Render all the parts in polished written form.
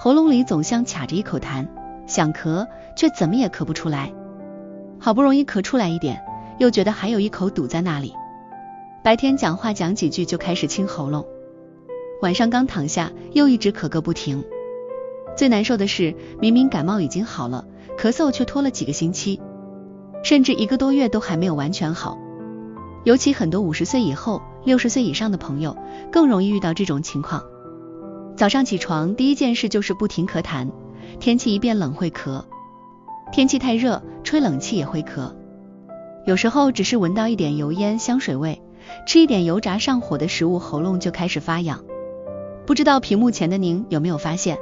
喉咙里总像卡着一口痰，想咳却怎么也咳不出来。好不容易咳出来一点，又觉得还有一口堵在那里。白天讲话讲几句就开始清喉咙，晚上刚躺下又一直咳个不停。最难受的是，明明感冒已经好了，咳嗽却拖了几个星期，甚至1个多月都还没有完全好。尤其很多50岁以后、60岁以上的朋友更容易遇到这种情况。早上起床第一件事就是不停咳痰，天气一变冷会咳，天气太热吹冷气也会咳，有时候只是闻到一点油烟香水味，吃一点油炸上火的食物，喉咙就开始发痒。不知道屏幕前的您有没有发现，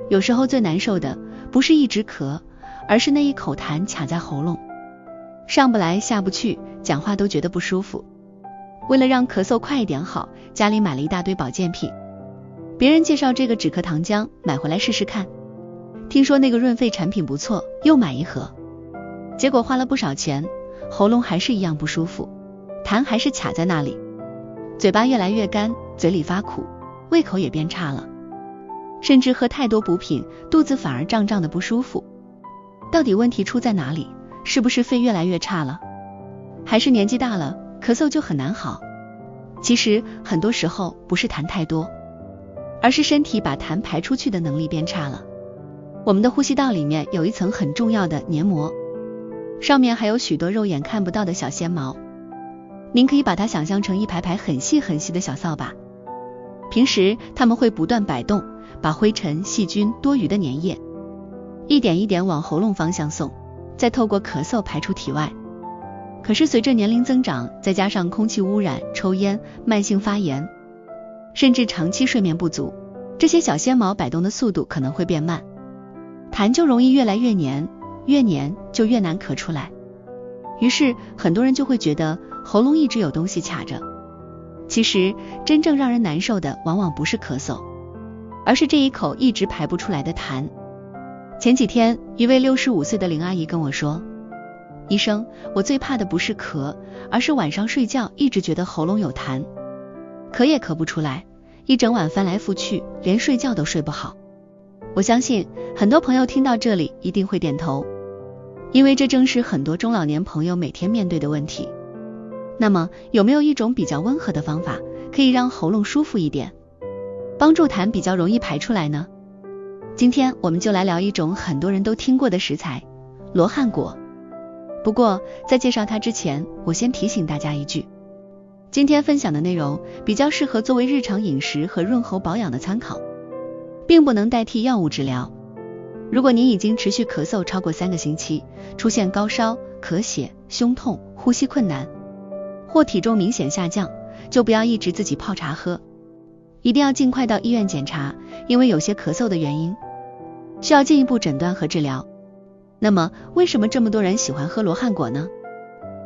有时候最难受的不是一直咳，而是那一口痰卡在喉咙，上不来下不去，讲话都觉得不舒服。为了让咳嗽快一点好，家里买了一大堆保健品，别人介绍这个止咳糖浆，买回来试试看，听说那个润肺产品不错，又买一盒，结果花了不少钱，喉咙还是一样不舒服，痰还是卡在那里，嘴巴越来越干，嘴里发苦，胃口也变差了，甚至喝太多补品，肚子反而胀胀的不舒服。到底问题出在哪里？是不是肺越来越差了？还是年纪大了，咳嗽就很难好？其实很多时候不是痰太多，而是身体把痰排出去的能力变差了。我们的呼吸道里面有一层很重要的黏膜，上面还有许多肉眼看不到的小纤毛，您可以把它想象成一排排很细很细的小扫把，平时它们会不断摆动，把灰尘、细菌、多余的粘液一点一点往喉咙方向送，再透过咳嗽排出体外。可是随着年龄增长，再加上空气污染、抽烟、慢性发炎，甚至长期睡眠不足，这些小纤毛摆动的速度可能会变慢，痰就容易越来越黏，越黏就越难咳出来。于是很多人就会觉得喉咙一直有东西卡着。其实真正让人难受的往往不是咳嗽，而是这一口一直排不出来的痰。前几天一位65岁的林阿姨跟我说，医生，我最怕的不是咳，而是晚上睡觉一直觉得喉咙有痰，咳也咳不出来，一整晚翻来覆去，连睡觉都睡不好。我相信很多朋友听到这里一定会点头，因为这正是很多中老年朋友每天面对的问题。那么有没有一种比较温和的方法，可以让喉咙舒服一点，帮助痰比较容易排出来呢？今天我们就来聊一种很多人都听过的食材——罗汉果。不过在介绍它之前，我先提醒大家一句，今天分享的内容比较适合作为日常饮食和润喉保养的参考，并不能代替药物治疗。如果您已经持续咳嗽超过3个星期，出现高烧、咳血、胸痛、呼吸困难，或体重明显下降，就不要一直自己泡茶喝，一定要尽快到医院检查，因为有些咳嗽的原因需要进一步诊断和治疗。那么为什么这么多人喜欢喝罗汉果呢？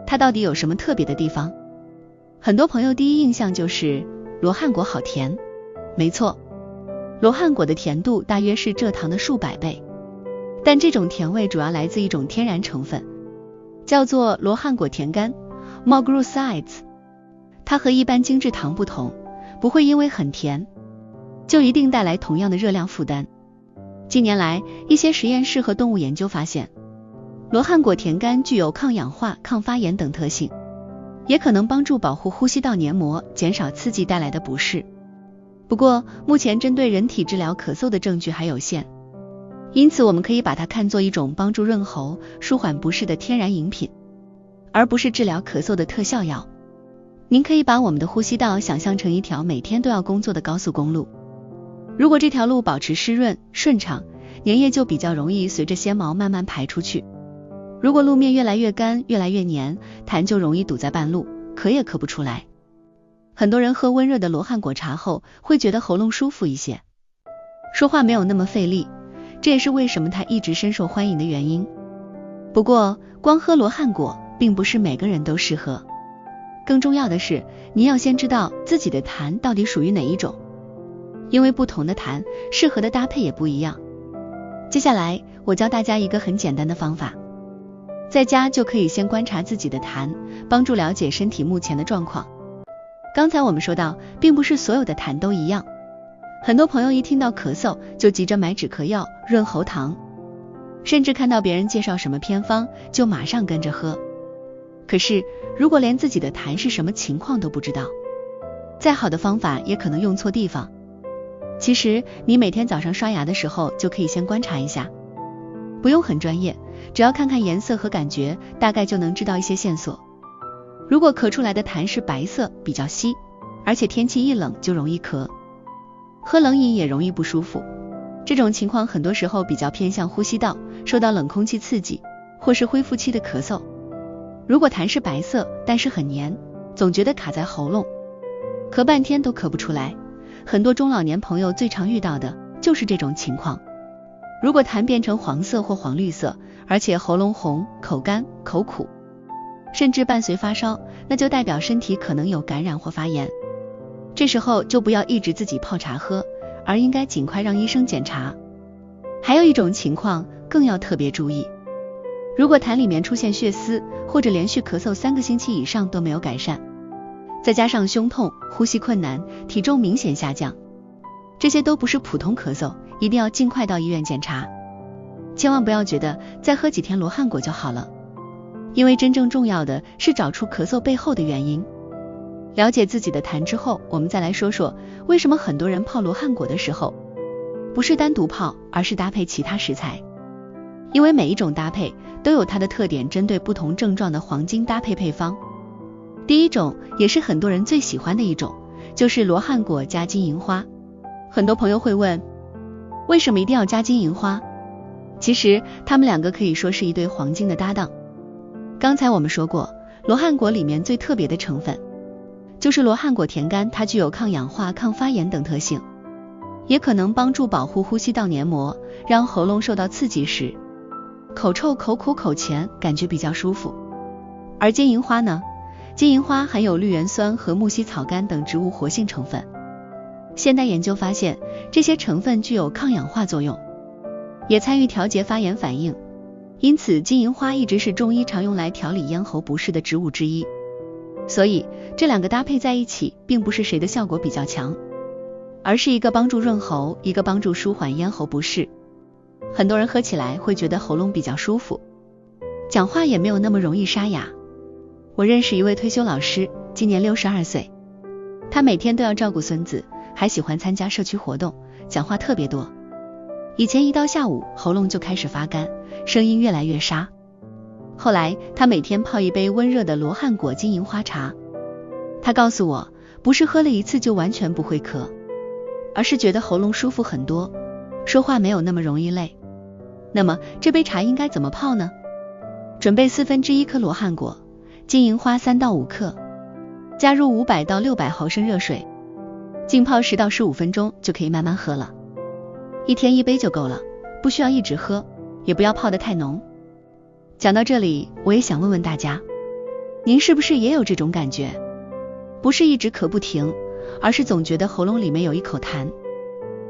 它到底有什么特别的地方？很多朋友第一印象就是罗汉果好甜。没错，罗汉果的甜度大约是蔗糖的数百倍，但这种甜味主要来自一种天然成分，叫做罗汉果甜苷 Mogrosides。 它和一般精制糖不同，不会因为很甜就一定带来同样的热量负担。近年来，一些实验室和动物研究发现，罗汉果甜苷具有抗氧化、抗发炎等特性，也可能帮助保护呼吸道黏膜，减少刺激带来的不适。不过，目前针对人体治疗咳嗽的证据还有限，因此我们可以把它看作一种帮助润喉、舒缓不适的天然饮品，而不是治疗咳嗽的特效药。您可以把我们的呼吸道想象成一条每天都要工作的高速公路，如果这条路保持湿润顺畅，粘液就比较容易随着纤毛慢慢排出去。如果路面越来越干，越来越黏，痰就容易堵在半路，咳也咳不出来。很多人喝温热的罗汉果茶后，会觉得喉咙舒服一些，说话没有那么费力，这也是为什么它一直深受欢迎的原因。不过，光喝罗汉果并不是每个人都适合，更重要的是，您要先知道自己的痰到底属于哪一种，因为不同的痰适合的搭配也不一样。接下来我教大家一个很简单的方法，在家就可以先观察自己的痰，帮助了解身体目前的状况。刚才我们说到，并不是所有的痰都一样，很多朋友一听到咳嗽就急着买止咳药、润喉糖，甚至看到别人介绍什么偏方就马上跟着喝。可是如果连自己的痰是什么情况都不知道，再好的方法也可能用错地方。其实你每天早上刷牙的时候就可以先观察一下，不用很专业，只要看看颜色和感觉，大概就能知道一些线索。如果咳出来的痰是白色，比较稀，而且天气一冷就容易咳，喝冷饮也容易不舒服，这种情况很多时候比较偏向呼吸道，受到冷空气刺激，或是恢复期的咳嗽。如果痰是白色，但是很黏，总觉得卡在喉咙，咳半天都咳不出来，很多中老年朋友最常遇到的就是这种情况。如果痰变成黄色或黄绿色，而且喉咙红、口干、口苦，甚至伴随发烧，那就代表身体可能有感染或发炎。这时候就不要一直自己泡茶喝，而应该尽快让医生检查。还有一种情况更要特别注意，如果痰里面出现血丝，或者连续咳嗽3个星期以上都没有改善，再加上胸痛、呼吸困难、体重明显下降，这些都不是普通咳嗽，一定要尽快到医院检查。千万不要觉得再喝几天罗汉果就好了，因为真正重要的是找出咳嗽背后的原因。了解自己的痰之后，我们再来说说为什么很多人泡罗汉果的时候不是单独泡，而是搭配其他食材。因为每一种搭配都有它的特点，针对不同症状的黄金搭配配方。第一种也是很多人最喜欢的一种，就是罗汉果加金银花。很多朋友会问，为什么一定要加金银花？其实它们两个可以说是一对黄金的搭档。刚才我们说过，罗汉果里面最特别的成分就是罗汉果甜苷，它具有抗氧化、抗发炎等特性，也可能帮助保护呼吸道黏膜，让喉咙受到刺激时口臭、口苦、口甜，感觉比较舒服。而金银花呢，金银花含有绿原酸和木犀草苷等植物活性成分，现代研究发现这些成分具有抗氧化作用，也参与调节发炎反应，因此金银花一直是中医常用来调理咽喉不适的植物之一。所以这两个搭配在一起，并不是谁的效果比较强，而是一个帮助润喉，一个帮助舒缓咽喉不适。很多人喝起来会觉得喉咙比较舒服，讲话也没有那么容易沙哑。我认识一位退休老师，今年62岁，他每天都要照顾孙子，还喜欢参加社区活动，讲话特别多。以前一到下午喉咙就开始发干，声音越来越沙。后来他每天泡一杯温热的罗汉果金银花茶，他告诉我，不是喝了一次就完全不会咳，而是觉得喉咙舒服很多，说话没有那么容易累。那么这杯茶应该怎么泡呢？准备1/4颗罗汉果，金银花3到5克，加入500到600毫升热水，浸泡10到15分钟就可以慢慢喝了。一天1杯就够了，不需要一直喝，也不要泡得太浓。讲到这里，我也想问问大家，您是不是也有这种感觉？不是一直咳不停，而是总觉得喉咙里面有一口痰，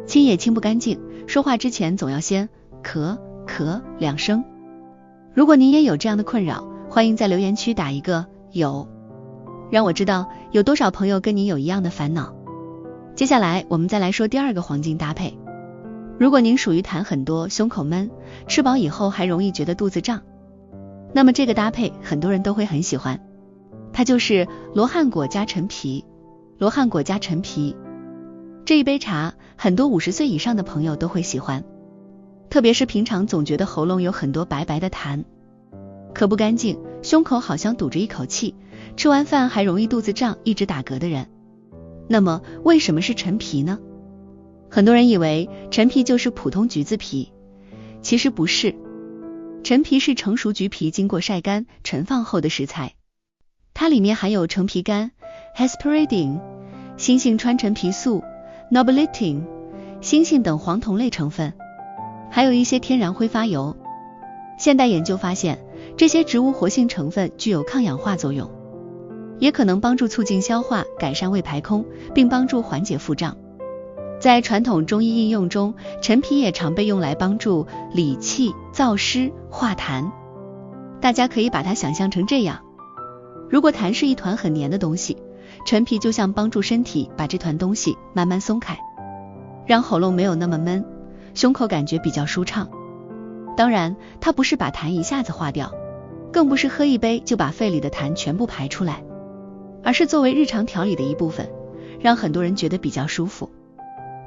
清也清不干净，说话之前总要先咳咳2声。如果您也有这样的困扰，欢迎在留言区打一个有，让我知道有多少朋友跟您有一样的烦恼。接下来我们再来说第二个黄金搭配。如果您属于痰很多、胸口闷，吃饱以后还容易觉得肚子胀，那么这个搭配很多人都会很喜欢，它就是罗汉果加陈皮。罗汉果加陈皮这一杯茶，很多50岁以上的朋友都会喜欢，特别是平常总觉得喉咙有很多白白的痰，咳不干净，胸口好像堵着一口气，吃完饭还容易肚子胀，一直打嗝的人。那么为什么是陈皮呢？很多人以为陈皮就是普通橘子皮，其实不是。陈皮是成熟橘皮经过晒干陈放后的食材，它里面含有橙皮苷、hesperidin、新性川陈皮素、nobiletin、新性等黄酮类成分，还有一些天然挥发油。现代研究发现，这些植物活性成分具有抗氧化作用，也可能帮助促进消化，改善胃排空，并帮助缓解腹胀。在传统中医应用中，陈皮也常被用来帮助理气、燥湿、化痰。大家可以把它想象成这样，如果痰是一团很黏的东西，陈皮就像帮助身体把这团东西慢慢松开。让喉咙没有那么闷，胸口感觉比较舒畅。当然，它不是把痰一下子化掉，更不是喝一杯就把肺里的痰全部排出来，而是作为日常调理的一部分，让很多人觉得比较舒服。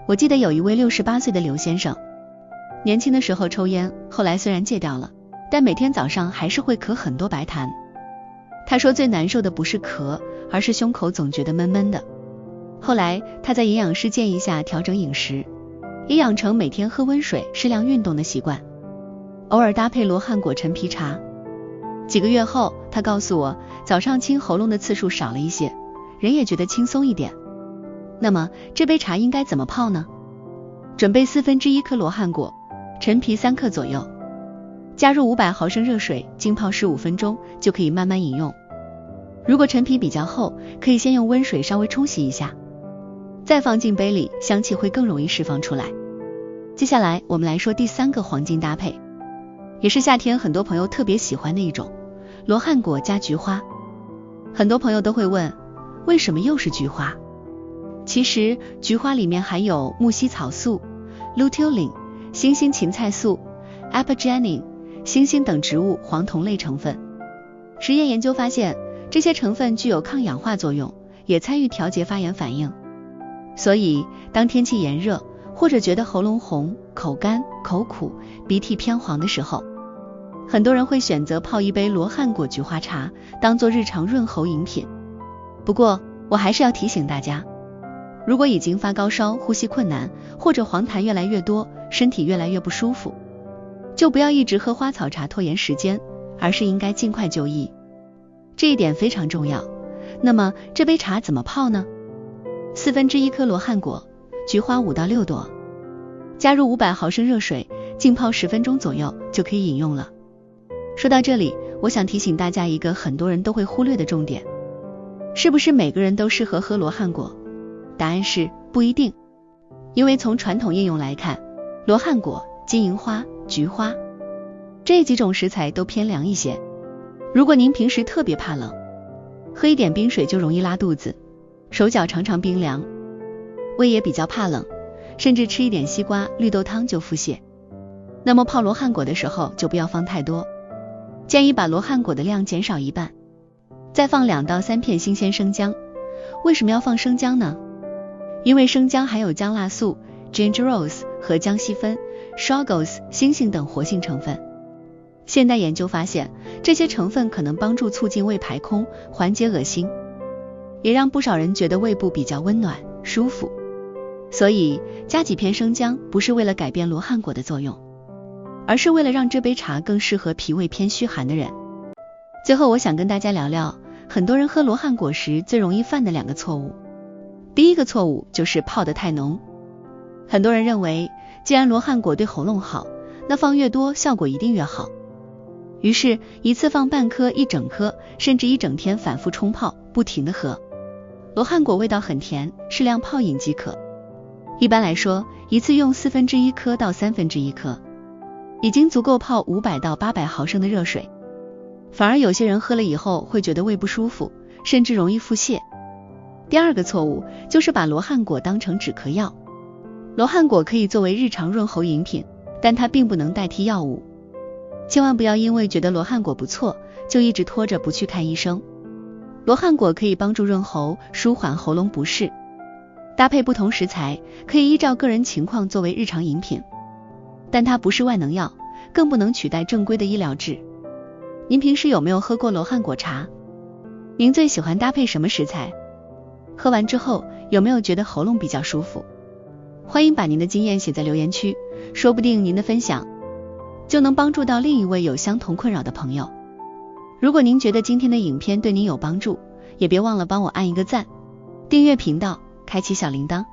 我记得有一位68岁的刘先生，年轻的时候抽烟，后来虽然戒掉了，但每天早上还是会咳很多白痰。他说最难受的不是咳，而是胸口总觉得闷闷的。后来他在营养师建议下调整饮食，也养成每天喝温水、适量运动的习惯，偶尔搭配罗汉果陈皮茶。几个月后，他告诉我，早上清喉咙的次数少了一些，人也觉得轻松一点。那么这杯茶应该怎么泡呢？准备1/4颗罗汉果，陈皮3克左右，加入500毫升热水，浸泡15分钟，就可以慢慢饮用。如果陈皮比较厚，可以先用温水稍微冲洗一下，再放进杯里，香气会更容易释放出来。接下来我们来说第3个黄金搭配，也是夏天很多朋友特别喜欢的一种，罗汉果加菊花。很多朋友都会问，为什么又是菊花？其实菊花里面含有木犀草素、luteolin、星星芹菜素、apigenin、星星等植物黄酮类成分。实验研究发现，这些成分具有抗氧化作用，也参与调节发炎反应。所以当天气炎热，或者觉得喉咙红、口干、口苦、鼻涕偏黄的时候，很多人会选择泡一杯罗汉果菊花茶，当做日常润喉饮品。不过我还是要提醒大家，如果已经发高烧、呼吸困难，或者黄痰越来越多，身体越来越不舒服，就不要一直喝花草茶拖延时间，而是应该尽快就医，这一点非常重要。那么这杯茶怎么泡呢？1/4颗罗汉果，菊花5到6朵，加入500毫升热水，浸泡10分钟左右就可以饮用了。说到这里，我想提醒大家一个很多人都会忽略的重点，是不是每个人都适合喝罗汉果？答案是不一定。因为从传统应用来看，罗汉果、金银花、菊花这几种食材都偏凉一些。如果您平时特别怕冷，喝一点冰水就容易拉肚子，手脚常常冰凉，胃也比较怕冷，甚至吃一点西瓜、绿豆汤就腹泻，那么泡罗汉果的时候就不要放太多，建议把罗汉果的量减少一半，再放2到3片新鲜生姜。为什么要放生姜呢？因为生姜含有姜辣素、gingerose 和姜烯酚、shogose、星星等活性成分。现代研究发现，这些成分可能帮助促进胃排空，缓解恶心，也让不少人觉得胃部比较温暖舒服。所以加几片生姜不是为了改变罗汉果的作用，而是为了让这杯茶更适合脾胃偏虚寒的人。最后我想跟大家聊聊很多人喝罗汉果时最容易犯的2个错误。第一个错误就是泡得太浓。很多人认为，既然罗汉果对喉咙好，那放越多效果一定越好，于是一次放半颗、1整颗，甚至1整天反复冲泡，不停的喝。罗汉果味道很甜，适量泡饮即可。一般来说，一次用1/4颗到1/3颗，已经足够泡500到800毫升的热水。反而有些人喝了以后会觉得胃不舒服，甚至容易腹泻。第二个错误就是把罗汉果当成止咳药。罗汉果可以作为日常润喉饮品，但它并不能代替药物。千万不要因为觉得罗汉果不错，就一直拖着不去看医生。罗汉果可以帮助润喉，舒缓喉咙不适。搭配不同食材，可以依照个人情况作为日常饮品，但它不是万能药，更不能取代正规的医疗制。您平时有没有喝过罗汉果茶？您最喜欢搭配什么食材？喝完之后有没有觉得喉咙比较舒服？欢迎把您的经验写在留言区，说不定您的分享就能帮助到另一位有相同困扰的朋友。如果您觉得今天的影片对您有帮助，也别忘了帮我按一个赞，订阅频道，开启小铃铛。